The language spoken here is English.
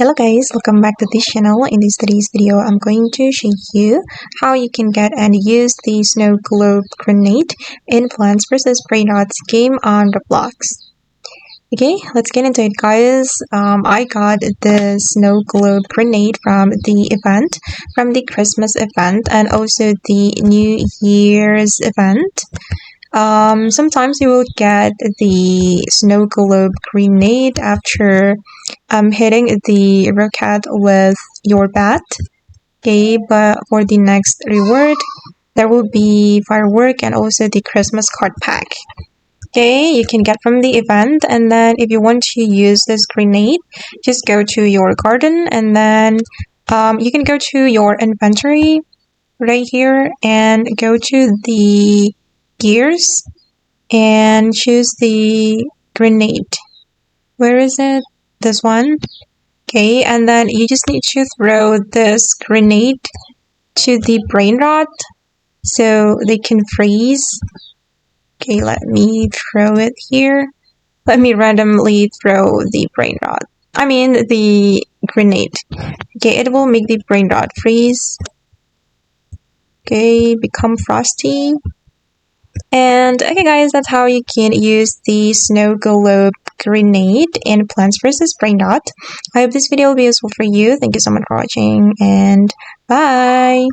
Hello guys, welcome back to this channel. In today's video, I'm going to show you how you can get and use the snow globe grenade in Plants vs. Brainrots game on Roblox. Okay, let's get into it guys. I got the snow globe grenade from the Christmas event and also the New Year's event. Sometimes you will get the snow globe grenade after hitting the rocket with your bat. Okay, but for the next reward, there will be firework and also the Christmas card pack. Okay, you can get from the event, and then if you want to use this grenade, just go to your garden and then you can go to your inventory right here and go to the gears and choose the grenade. Where is it? This one. Okay, and then you just need to throw this grenade to the brain rot so they can freeze. Okay, let me throw it here. Let me randomly throw the the grenade. Okay, it will make the brain rot freeze. Okay, become frosty. And okay guys, that's how you can use the snow globe grenade in Plants vs. Brainrot. I hope this video will be useful for you. Thank you so much for watching and bye!